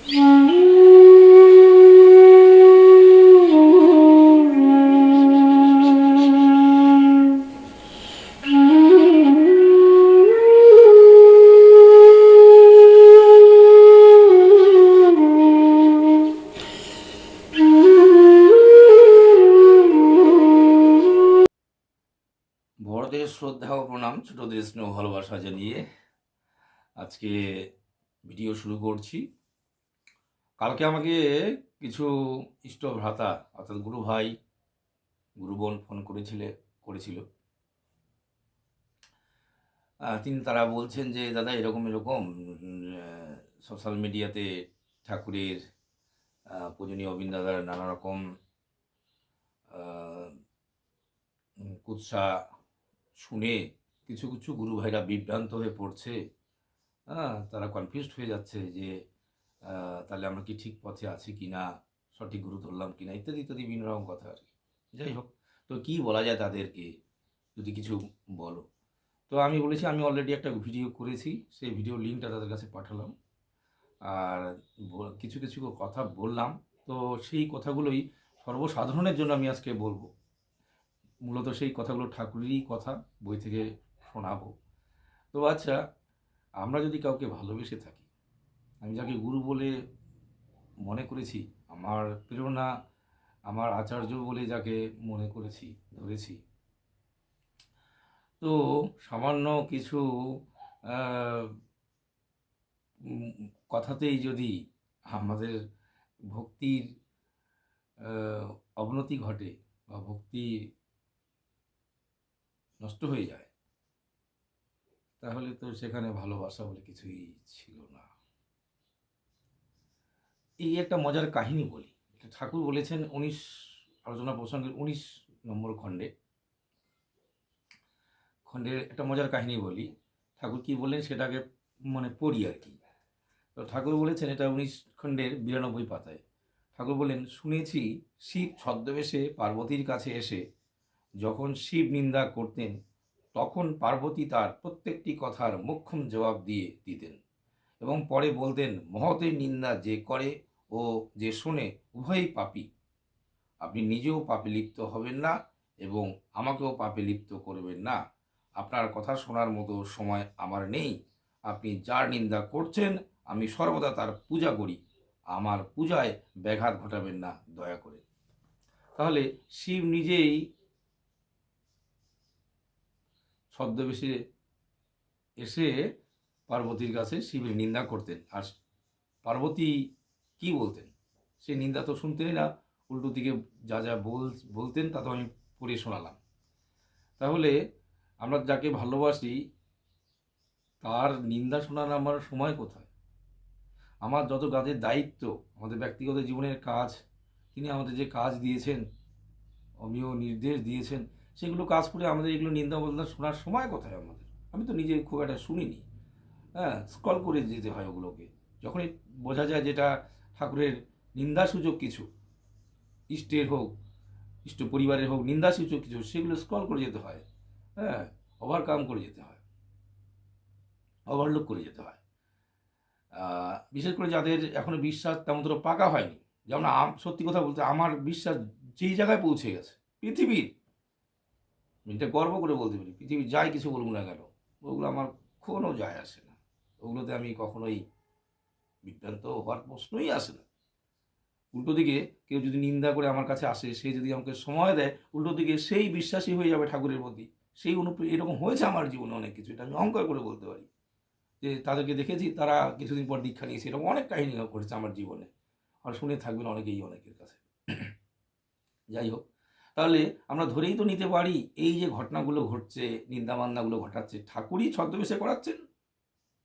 বড়দের শ্রদ্ধা ও প্রণাম, ছোটদের স্নেহ ভালোবাসা জানিয়ে আজকে ভিডিও শুরু করছি। কালকে আমাকে কিছু ইষ্ট ভ্রাতা অর্থাৎ গুরু ভাই গুরু বোন ফোন করেছিল। তারা বলছেন যে দাদা এরকম এরকম সোশ্যাল মিডিয়াতে ঠাকুরের পূজনীয় অবিন দাদার নানা রকম কুৎসা শুনে কিছু কিছু গুরু ভাইরা বিভ্রান্ত হয়ে পড়ছে। তারা কনফিউজড হয়ে যাচ্ছে যে তাহলে আমরা কি ঠিক পথে আছি কি না, সঠিক গুরু ধরলাম কি না, ইত্যাদি ইত্যাদি বিভিন্ন রকম কথা আর কি। যাই হোক, তো কী বলা যায় তাদেরকে, যদি কিছু বলো। তো আমি বলেছি আমি অলরেডি একটা ভিডিও করেছি, সেই ভিডিও লিঙ্কটা তাদের কাছে পাঠালাম, আর কিছু কিছু কথা বললাম। তো সেই কথাগুলোই সর্বসাধারণের জন্য আমি আজকে বলবো। মূলত সেই কথাগুলো ঠাকুরেরই কথা, বই থেকে শোনাবো। তো আচ্ছা, আমরা যদি কাউকে ভালোবেসে থাকি, আমি যাকে গুরু বলে মনে করেছি, আমার প্রেরণা, আমার আচার্য বলে যাকে মনে করেছি, ধরেছি, তো সামান্য কিছু কথাতেই যদি আমাদের ভক্তির অবনতি ঘটে বা ভক্তি নষ্ট হয়ে যায়, তাহলে তো সেখানে ভালোবাসা বলে কিছুই ছিল না। এই একটা মজার কাহিনী বলি। ঠাকুর বলেছেন আলোচনা প্রসঙ্গের 19 নম্বর খণ্ডের একটা মজার কাহিনী বলি। ঠাকুর কি বললেন সেটাকে পড়ি আর কি। তো ঠাকুর বলেছেন, এটা 19 খণ্ডের 92 পাতায়। ঠাকুর বললেন, শুনেছি শিব ছদ্মবেশে পার্বতীর কাছে এসে যখন শিব নিন্দা করতেন, তখন পার্বতী তার প্রত্যেকটি কথার মোক্ষম জবাব দিয়ে দিতেন এবং পরে বলতেন, মহতের নিন্দা যে করে ও যে শোনে উভয়ই পাপী। আপনি নিজেও পাপে লিপ্ত হবেন না এবং আমাকেও পাপে লিপ্ত করবেন না। আপনার কথা শোনার মতো সময় আমার নেই। আপনি যার নিন্দা করছেন আমি সর্বদা তার পূজা করি। আমার পূজায় ব্যাঘাত ঘটাবেন না দয়া করে। তাহলে শিব নিজেই ছদ্মবেশে এসে পার্বতীর কাছে শিবের নিন্দা করতেন, আর পার্বতী কি বলতেন? সেই নিন্দা তো শুনতেনই না, উল্টো দিকে যা যা বলতেন তা তো আমি পড়ে শোনালাম। তাহলে আমরা যাকে ভালোবাসি তার নিন্দা শোনার আমার সময় কোথায়? আমার যত কাজের দায়িত্ব, আমাদের ব্যক্তিগত জীবনের কাজ, তিনি আমাদের যে কাজ দিয়েছেন, অমীয় নির্দেশ দিয়েছেন, সেগুলো কাজ করে আমাদের এগুলো নিন্দা বন্দনা শোনার সময় কোথায় আমাদের? আমি তো নিজে খুব একটা শুনিনি। স্ক্রল করে যেতে হয় ওগুলোকে। যখনই বোঝা যায় যেটা ঠাকুরের নিন্দাসূচক কিছু, ইষ্টের হোক, ইষ্ট পরিবারের হোক, নিন্দাসূচক কিছু, সেগুলো স্ক্রল করে যেতে হয়। হ্যাঁ, ওভারকাম করে যেতে হয়, ওভারলুক করে যেতে হয়। বিশেষ করে যাদের এখনও বিশ্বাস তেমন তো পাকা হয়নি। যেমন সত্যি কথা বলতে আমার বিশ্বাস যেই জায়গায় পৌঁছে গেছে, পৃথিবীর, এটা গর্ব করে বলতে পারি, পৃথিবীর যাই কিছু বলুন না কেন, ওগুলো আমার কোনো যায় আসে না। ওগুলোতে আমি কখনোই বিভ্রান্ত হওয়ার প্রশ্নই আসে না। উল্টো দিকে কেউ যদি নিন্দা করে আমার কাছে আসে, সে যদি আমাকে সময় দেয়, উল্টো দিকে সেই বিশ্বাসী হয়ে যাবে ঠাকুরের প্রতি। সেই এরকম হয়েছে আমার জীবনে অনেক কিছু, এটা আমি অহংকার করে বলতে পারি যে তাদেরকে দেখেছি, তারা কিছুদিন পর দীক্ষা নিয়েছে, এরকম অনেক কাহিনী ঘটেছে আমার জীবনে, আর শুনে থাকবেন অনেকেই অনেকের কাছে। যাই হোক, তাহলে আমরা ধরেই তো নিতে পারি এই যে ঘটনাগুলো ঘটছে, নিন্দাবান্নাগুলো ঘটাচ্ছে, ঠাকুরই ছদ্মবেশে করাচ্ছেন।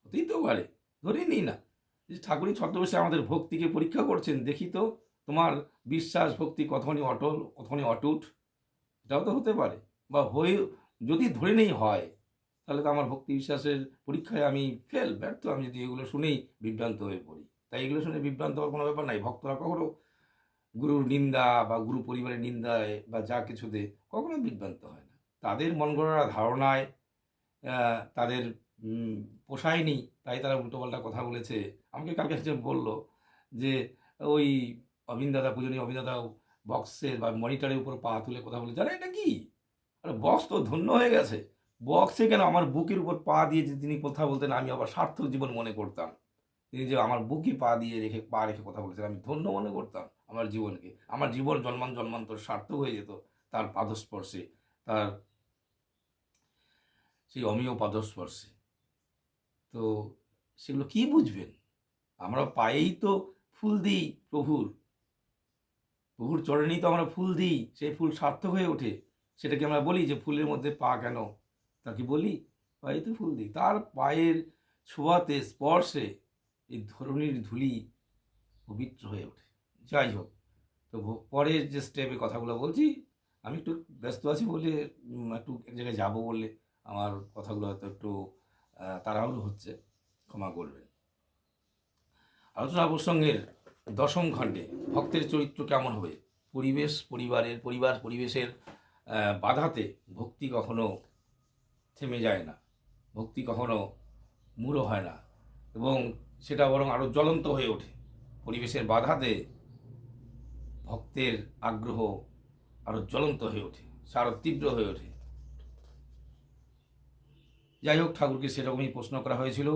হতেই তো পারে, ধরেই নিই না যে ঠাকুরই ছদ্মবেশে আমাদের ভক্তিকে পরীক্ষা করছেন, দেখি তো তোমার বিশ্বাস ভক্তি কতখানি অটল, কতখানি অটুট। এটাও তো হতে পারে। বা হয়ে যদি ধরে নেই হয়, তাহলে তো আমার ভক্তি বিশ্বাসের পরীক্ষায় আমি ব্যর্থ, আমি যদি এগুলো শুনেই বিভ্রান্ত হয়ে পড়ি। তাই এগুলো শুনে বিভ্রান্ত হওয়ার কোনো ব্যাপার নাই। ভক্তরা কখনো গুরুর নিন্দা বা গুরু পরিবারের নিন্দায় বা যা কিছুতে কখনো বিভ্রান্ত হয় না। তাদের মন গড়া ধারণায় তাদের পোষায়নি, তাই তারা উল্টোপাল্টা কথা বলেছে। আমাকে কালকে একজন বলল যে ওই অবিন দাদা, পূজনীয় অবিন দাদা বক্সের বা মনিটরের উপর পা তুলে কথা বলে, জানে এটা কি? আরে বক্স তো ধন্য হয়ে গেছে, বক্সে কেন আমার বুকের উপর পা দিয়ে যে তিনি কথা বলতেন, আমি আবার সার্থক জীবন মনে করতাম। তিনি যে আমার বুকে পা রেখে কথা বলেছেন, আমি ধন্য মনে করতাম আমার জীবনকে। আমার জীবন জন্মান্তর সার্থক হয়ে যেত তার পাদস্পর্শে, তার সেই অমীয় পাদস্পর্শে। তো সেগুলো কি বুঝবেন? আমরা পায়েই তো ফুল দিই প্রভুর, প্রভুর চরণেই তো আমরা ফুল দিই, সেই ফুল সার্থক হয়ে ওঠে। সেটাকে আমরা বলি যে ফুলের মধ্যে পা কেন? তা কি বলি? পায়েই তো ফুল দিই, তার পায়ের ছোঁয়াতে, স্পর্শে এই ধরণীর ধুলি পবিত্র হয়ে ওঠে। যাই হোক, তো পরের যে স্টেপে কথাগুলো বলছি, আমি একটু ব্যস্ত আছি বলে, একটু এক জায়গায় যাবো বলে আমার কথাগুলো হয়তো একটু তাড়াহুড়ো হচ্ছে, ক্ষমা করবেন। আলোচনা প্রসঙ্গের দশম খণ্ডে ভক্তের চরিত্র কেমন হবে? পরিবেশের বাধাতে ভক্তি কখনো থেমে যায় না, ভক্তি কখনো মূঢ় হয় না, এবং সেটা বরং আরও জ্বলন্ত হয়ে ওঠে। পরিবেশের বাধাতে ভক্তের আগ্রহ আরও জ্বলন্ত হয়ে ওঠে, সে আরও তীব্র হয়ে ওঠে। যাই হোক, ঠাকুরকে সেরকমই প্রশ্ন করা হয়েছিল।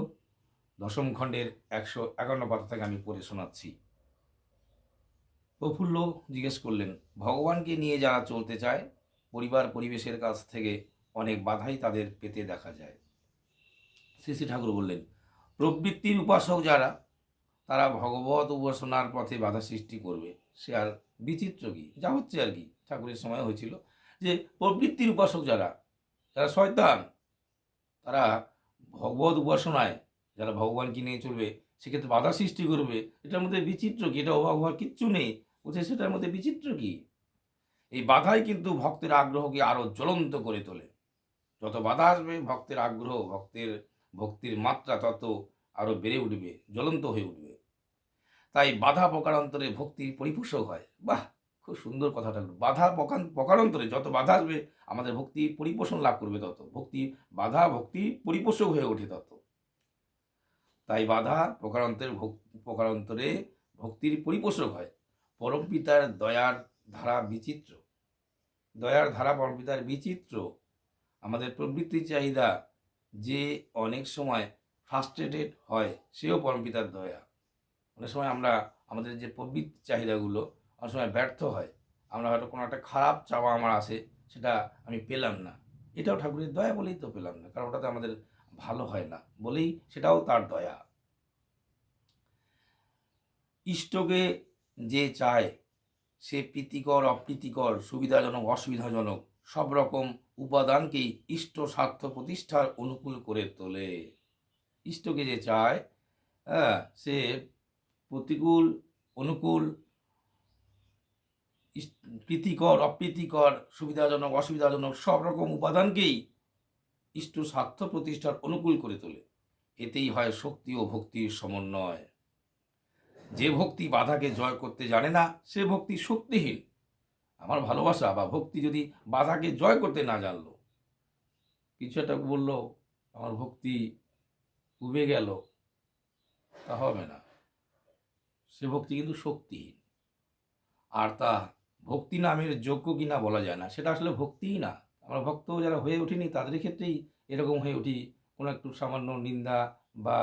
দশম খণ্ডের 151 পাতা থেকে আমি পড়ে শোনাচ্ছি। প্রফুল্ল জিজ্ঞেস করলেন, ভগবানকে নিয়ে যারা চলতে চায়, পরিবেশের কাছ থেকে অনেক বাধাই তাদের পেতে দেখা যায়। শ্রী শ্রী ঠাকুর বললেন, প্রবৃত্তির উপাসক যারা, তারা ভগবত উপাসনার পথে বাধা সৃষ্টি করবে। সে আর বিচিত্র কি? যা হচ্ছে আর কি, ঠাকুরের সময় হয়েছিল যে প্রবৃত্তির উপাসক যারা, যারা শয়তান, তারা ভগবত উপাসনায়, যারা ভগবানকে নিয়ে চলবে, সেক্ষেত্রে বাধা সৃষ্টি করবে। এটার মধ্যে বিচিত্র কি? এটা অবাক হওয়ার কিচ্ছু নেই। বলছে সেটার মধ্যে বিচিত্র কি? এই বাধাই কিন্তু ভক্তের আগ্রহকে আরও জ্বলন্ত করে তোলে। যত বাধা আসবে, ভক্তের আগ্রহ, ভক্তির মাত্রা তত আরও বেড়ে উঠবে, জ্বলন্ত হয়ে উঠবে। তাই বাধা প্রকারান্তরে ভক্তির পরিপোষক হয়। বাহ, খুব সুন্দর কথাটা। বাধা প্রকারান্তরে যত বাধা আসবে, আমাদের ভক্তি পরিপোষণ লাভ করবে তত, ভক্তি পরিপোষক হয়ে ওঠে তত। তাই বাধা প্রকারান্তরে ভক্তির পরিপোষক হয়। পরমপিতার দয়ার ধারা বিচিত্র, পরমপিতার বিচিত্র। আমাদের প্রবৃত্তির চাহিদা যে অনেক সময় ফ্রাস্ট্রেটেড হয়, সেও পরমপিতার দয়া। অনেক সময় আমরা আমাদের যে প্রবৃত্তি চাহিদাগুলো অনেক সময় ব্যর্থ হয়। আমরা হয়তো কোনো একটা খারাপ চাওয়া আমার আসে, সেটা আমি পেলাম না, এটাও ঠাকুরের দয়া বলেই তো পেলাম না, কারণ ওটাতে আমাদের ভালো হয় না বলেই সেটাও তার দয়া। ইষ্টকে যে চায়, সে প্রীতিকর অপ্রীতিকর, সুবিধাজনক অসুবিধাজনক সব রকম উপাদানকেই ইষ্ট স্বার্থ প্রতিষ্ঠার অনুকূল করে তোলে। ইষ্টকে যে চায়, হ্যাঁ, সে প্রতিকূল, অনুকূল, প্রীতিকর অপ্রীতিকর, সুবিধাজনক অসুবিধাজনক সব রকম উপাদানকেই ইষ্ট স্বার্থ প্রতিষ্ঠার অনুকূল করে তোলে। এতেই হয় শক্তি ও ভক্তির সমন্বয়। যে ভক্তি বাধাকে জয় করতে জানে না, সে ভক্তি শক্তিহীন। আমার ভালোবাসা বা ভক্তি যদি বাধাকে জয় করতে না জানলো, কিছু একটা বললো, আমার ভক্তি উবে গেল, তা হবে না। সে ভক্তি কিন্তু শক্তিহীন। আর তা ভক্তি নামের যোগ্য কিনা বলা যায় না, সেটা আসলে ভক্তিই না। আমরা ভক্ত যারা হয়ে উঠিনি, তাদের ক্ষেত্রেই এরকম হয়ে উঠি। কোনো একটু সামান্য নিন্দা বা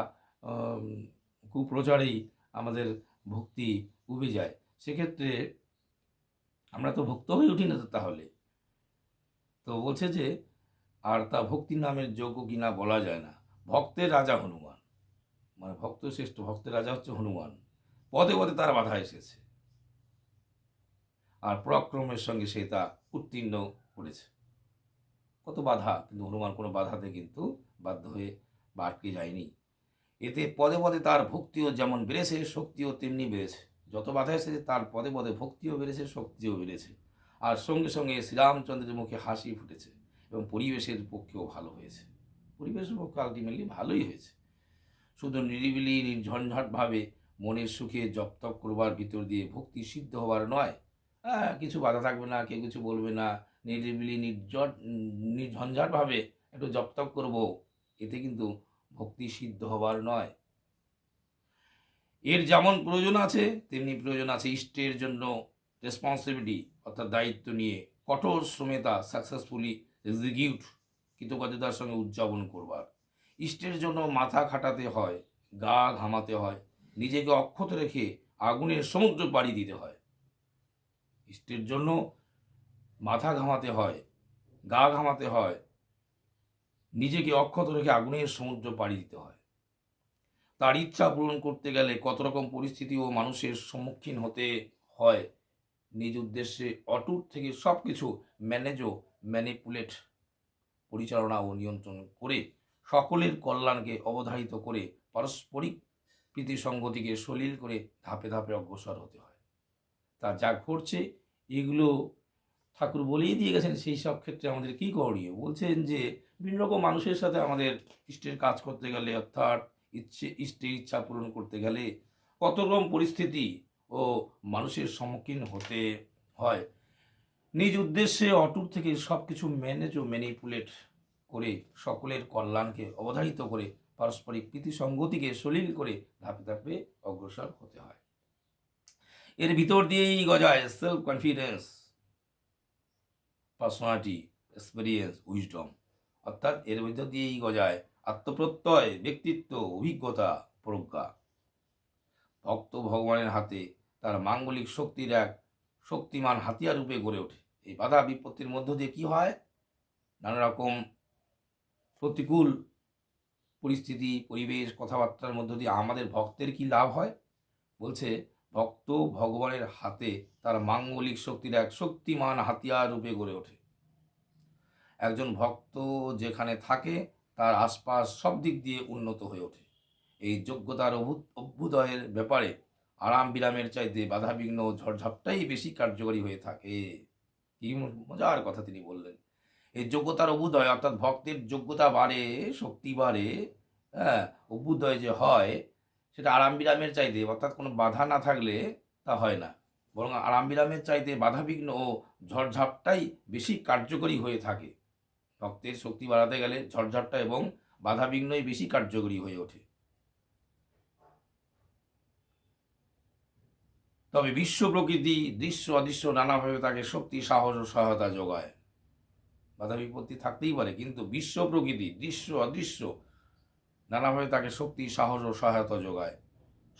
কুপ্রচারেই আমাদের ভক্তি উবে যায়। সেক্ষেত্রে আমরা তো ভক্ত হয়ে উঠি না তো তাহলে। তো বলছে যে, আর তা ভক্তি নামের যোগ্য কিনা বলা যায় না। ভক্তের রাজা হনুমান, মানে ভক্ত শ্রেষ্ঠ, ভক্তের রাজা হচ্ছে হনুমান। পদে পদে তার বাধা এসেছে, আর পরাক্রমের সঙ্গে সে তা উত্তীর্ণ করেছে। কত বাধা, কিন্তু হনুমান কোনো বাধাতে কিন্তু বাধ্য হয়ে বা আটকে যায়নি। এতে পদে পদে তার ভক্তিও যেমন বেড়েছে, শক্তিও তেমনি বেড়েছে। যত বাধা এসেছে, তার পদে পদে ভক্তিও বেড়েছে, শক্তিও বেড়েছে। আর সঙ্গে সঙ্গে শ্রীরামচন্দ্রের মুখে হাসি ফুটেছে, এবং পরিবেশের পক্ষেও ভালো হয়েছে। পরিবেশের পক্ষে আলটিমেটলি ভালোই হয়েছে। শুধু নিরিবিলি নির্ঝঞ্ঝাটভাবে মনের সুখে জপতপ করবার ভিতর দিয়ে ভক্তি সিদ্ধ হবার নয়। হ্যাঁ, কিছু বাধা থাকবে না, কেউ কিছু বলবে না, নিরিবিলি নির্ঝঞ্ঝাটভাবে একটু জপতপ করব, এতে কিন্তু ভক্তি সিদ্ধ হবার নয়। এর যেমন প্রয়োজন আছে তেমনি প্রয়োজন আছে ইষ্টের জন্য রেসপন্সিবিলিটি অর্থাৎ দায়িত্ব নিয়ে কঠোর শ্রমে তা সাকসেসফুলি এক্সিকিউট কৃতকার্যতার সঙ্গে উদযাপন করবার। ইষ্টের জন্য মাথা খাটাতে হয়, গা ঘামাতে হয়, নিজেকে অক্ষত রেখে আগুনের সমুদ্র পাড়ি দিতে হয়। ইষ্টের জন্য মাথা ঘামাতে হয়, গা ঘামাতে হয়, নিজেকে অক্ষত রেখে আগুনের সমুদ্র পাড়ি দিতে হয়। তার ইচ্ছা পূরণ করতে গেলে কত রকম পরিস্থিতি ও মানুষের সম্মুখীন হতে হয়। নিজ উদ্দেশ্যে অটুট থেকে সব কিছু ম্যানেজ ও ম্যানিপুলেট পরিচালনা ও নিয়ন্ত্রণ করে সকলের কল্যাণকে অবধারিত করে পারস্পরিক প্রীতিসঙ্গতিকে সলিল করে ধাপে ধাপে অগ্রসর হতে হয়। তা যা ঘটছে এগুলো ঠাকুর বলেই দিয়ে গেছেন। সেই সব ক্ষেত্রে আমাদের কী করণীয় বলছেন যে বিভিন্ন রকম মানুষের সাথে আমাদের ইষ্টের কাজ করতে গেলে অর্থাৎ ইষ্টের ইচ্ছা পূরণ করতে গেলে কত রকম পরিস্থিতি ও মানুষের সম্মুখীন হতে হয়। নিজ উদ্দেশ্যে অটুট থেকে সব কিছু ম্যানেজ ও ম্যানিপুলেট করে সকলের কল্যাণকে অবধারিত করে পারস্পরিক প্রীতিসঙ্গতিকে সলিল করে ধাপে ধাপে অগ্রসর হতে হয়। এর ভিতর দিয়েই গজায় self confidence, personality, experience, wisdom. অর্থাৎ এর ভিতর দিয়েই গজায় আত্মপ্রত্যয়, ব্যক্তিত্ব, অভিজ্ঞতা, প্রজ্ঞা। ভক্ত ভগবানের হাতে তার মাঙ্গলিক শক্তির এক শক্তিমান হাতিয়ার রূপে গড়ে ওঠে। এই বাধা বিপত্তির মধ্য দিয়ে কি হয়? নানা রকম প্রতিকূল পরিস্থিতি, পরিবেশ, কথাবার্তার মধ্য দিয়ে আমাদের ভক্তের কি লাভ হয়? বলছে ভক্ত ভগবানের হাতে তার মাঙ্গলিক শক্তির এক শক্তিমান হাতিয়ার রূপে গড়ে ওঠে। একজন ভক্ত যেখানে থাকে তার আশপাশ সব দিক দিয়ে উন্নত হয়ে ওঠে। এই যোগ্যতার অভ্যুদয়ের ব্যাপারে আরাম বিরামের চাইতে বাধাবিঘ্ন ও ঝড়ঝাপটাই বেশি কার্যকরী হয়ে থাকে। কি মজার কথা তিনি বললেন। এই যোগ্যতার অভ্যুদয় অর্থাৎ ভক্তের যোগ্যতা বাড়ে, শক্তি বাড়ে, হ্যাঁ, অভ্যুদয় যে হয় সেটা আরাম বিরামের চাইতে অর্থাৎ কোনো বাধা না থাকলে তা হয় না, বরং আরাম বিরামের চাইতে বাধাবিঘ্ন ও ঝড়ঝাপটাই বেশি কার্যকরী হয়ে থাকে। ভক্তের শক্তি বাড়াতে গেলে ঝড়ঝাপটা এবং বাধাবিঘ্নই বেশি কার্যকরী হয়ে ওঠে। তবে বিশ্ব প্রকৃতি দৃশ্য অদৃশ্য নানাভাবে তাকে শক্তি, সাহস ও সহায়তা যোগায়। বাধা বিপত্তি থাকতেই পারে, কিন্তু বিশ্ব প্রকৃতি দৃশ্য অদৃশ্য নানাভাবে তাকে শক্তি, সাহস ও সহায়তা যোগায়।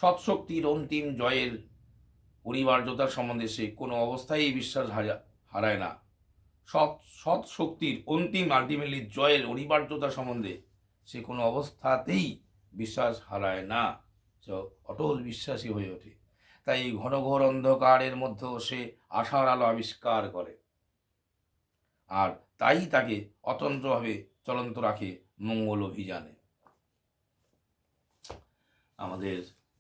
সৎশক্তির অন্তিম জয়ের অনিবার্যতার সম্বন্ধে সে কোনো অবস্থায় এই বিশ্বাস হারায় না। সৎ শক্তির অন্তিম আলটিমেটলি জয়ের অনিবার্যতা সম্বন্ধে সে কোনো অবস্থাতেই বিশ্বাস হারায় না, সে অটল বিশ্বাসী হয়ে ওঠে। তাই এই ঘন ঘোর অন্ধকারের মধ্যেও সে আশার আলো আবিষ্কার করে, আর তাই তাকে অতন্ত্রভাবে চলন্ত রাখে মঙ্গল অভিযানে। আমাদের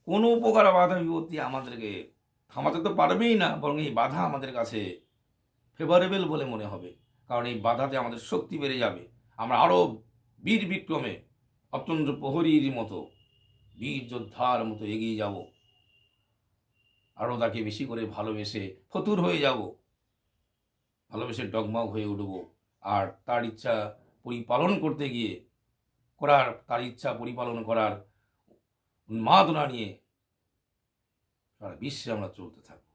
কোনো প্রকার বাধা বিপত্তি আমাদেরকে থামাতে তো পারবেই না, বরং এই বাধা আমাদের কাছে ফেভারেবল বলে মনে হবে, কারণ এই বাধাতে আমাদের শক্তি বেড়ে যাবে। আমরা আরও বীর বিক্রমে অত্যন্ত প্রহরীর মতো, বীর যোদ্ধার মতো এগিয়ে যাব, আরও তাকে বেশি করে ভালোবেসে ফতুর হয়ে যাব, ভালোবেসে ডগমগ হয়ে উঠব, আর তার ইচ্ছা পরিপালন করতে গিয়ে তার ইচ্ছা পরিপালন করার উন্মাদনা নিয়ে সারা বিশ্বে আমরা চলতে থাকব।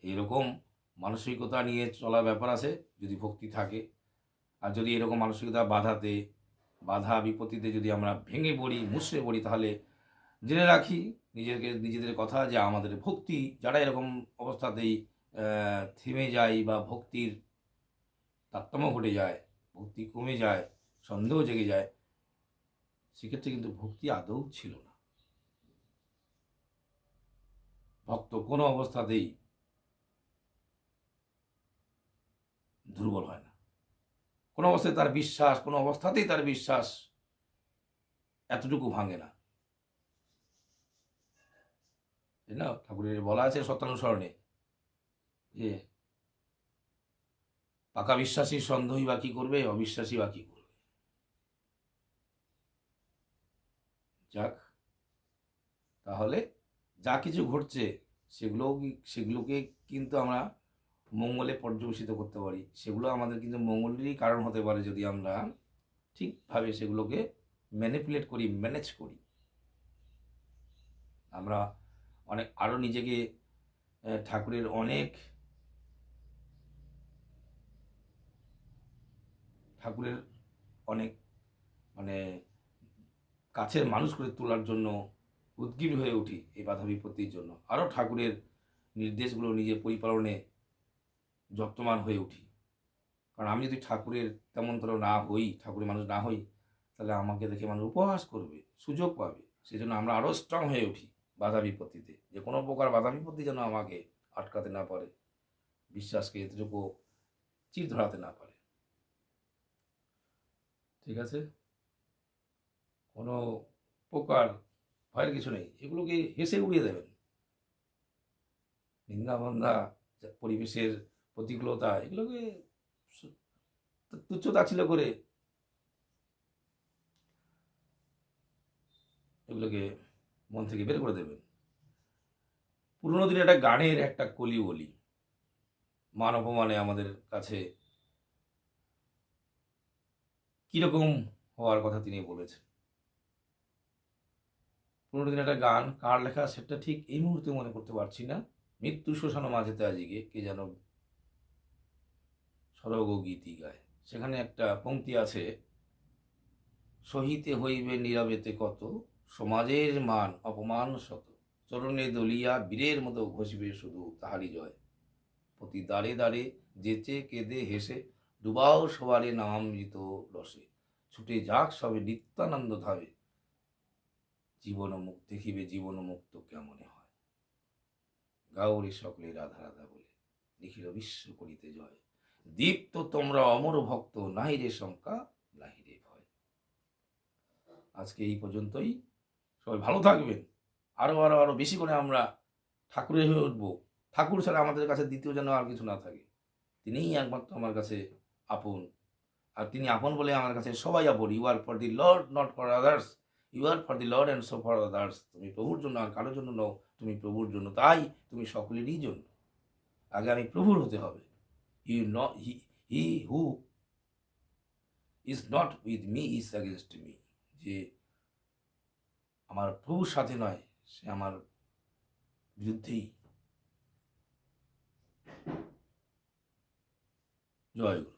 এইরকম মানসিকতা নিয়ে চলার ব্যাপার আছে যদি ভক্তি থাকে। আর যদি এরকম মানসিকতা বাধা বিপত্তিতে যদি আমরা ভেঙে পড়ি, মুষড়ে পড়ি, তাহলে জেনে রাখি নিজেদের কথা যে আমাদের ভক্তি যারা এরকম অবস্থাতেই থেমে যায় বা ভক্তির তারতম্য ঘটে যায়, ভক্তি কমে যায়, সন্দেহ জেগে যায়, সেক্ষেত্রে কিন্তু ভক্তি আদৌ ছিল না। ভক্ত কোনো অবস্থাতেই দুর্বল হয় না, কোনো অবস্থাতেই তার বিশ্বাস এতটুকু ভাঙে না। তাই না? ঠাকুরের বলা আছে সত্যানুসরণে যে পাকা বিশ্বাসী সন্দেহী বা কি করবে, অবিশ্বাসী বা কি করবে। যাক, তাহলে যা কিছু ঘটছে সেগুলোকে কিন্তু আমরা মঙ্গলে পর্যবেসিত করতে পারি। সেগুলো আমাদের কিন্তু মঙ্গলেরই কারণ হতে পারে যদি আমরা ঠিকভাবে সেগুলোকে ম্যানিপুলেট করি, ম্যানেজ করি। আমরা অনেক আরও নিজেকে ঠাকুরের অনেক মানে কাছের মানুষ করে তোলার জন্য উদ্গ্রীব হয়ে উঠি এই বাধা বিপত্তির জন্য। আরও ঠাকুরের নির্দেশগুলো নিজের পরিপালনে যত্নবান হয়ে উঠি। কারণ আমি যদি ঠাকুরের তেমনতর না হই, ঠাকুরের মানুষ না হই, তাহলে আমাকে দেখে মানুষ উপহাস করবে, সুযোগ পাবে। সেই জন্য আমরা আরও স্ট্রং হয়ে উঠি বাধা বিপত্তিতে, যে কোনো প্রকার বাধা বিপত্তি যেন আমাকে আটকাতে না পারে, বিশ্বাসকে এতটুকু চির ধরাতে না পারে। ঠিক আছে, কোনো প্রকার ভয়ের কিছু নেই, এগুলোকে হেসে উড়িয়ে দেবেন। নিন্দা বন্দা, পরিবেশের প্রতিকূলতা, এগুলোকে তুচ্ছ তাচ্ছিল্য করে এগুলোকে মন থেকে বের করে দেবেন। পুরোনো দিনের একটা গানের একটা কলি বলি, মান অপমানে আমাদের কাছে কীরকম হওয়ার কথা তিনি বলেছেন। পুরোনো দিনের একটা গান, কার লেখা সেটা ঠিক এই মুহূর্তে মনে করতে পারছি না। মৃত্যু শ্মশানো মাঝেতে আজিকে কে যেন সরগ গীতি গায়। সেখানে একটা পংক্তি আছে, সহিতে হইবে নীরবেতে কত, সমাজের মান অপমান শত, চরণে দলিয়া বীরের মতো ঘষিবে শুধু তাহারই জয়, প্রতি দ্বারে দ্বারে যেচে কেঁদে হেসে ডুবাও সবারে নামামৃত রসে, ছুটে যাক সবে নিত্যানন্দ ধাবে, জীবন মুক্ত দেখিবে জীবন মুক্ত কেমনে হয়, গাওরে সকলে রাধা রাধা বলে, লিখিল বিশ্ব করিতে জয়, দীপ্ত তোমরা অমর ভক্ত, নাহি রে শঙ্কা নাহি রে ভয়। আজকে এই পর্যন্তই, সবাই ভালো থাকবেন। আরও আরও আরও বেশি করে আমরা ঠাকুরের হয়ে উঠবো। ঠাকুর ছাড়া আমাদের কাছে দ্বিতীয় যেন আর কিছু না থাকে, তিনিই একমাত্র আমার কাছে আপন। আর তিনি আপন বলে আমার কাছে সবাই আপন। You are for the Lord, not for others. You are for the Lord and so for others. তুমি প্রভুর জন্য আর কারোর জন্য নও, তুমি প্রভুর জন্য, তাই তুমি সকলেরই জন্য। আগে আমি প্রভুর হতে হবে। He not he who is not with me is against me. যে আমার প্রভুর সাথে নয়, সে আমার বিরুদ্ধেই। জয় গুরু।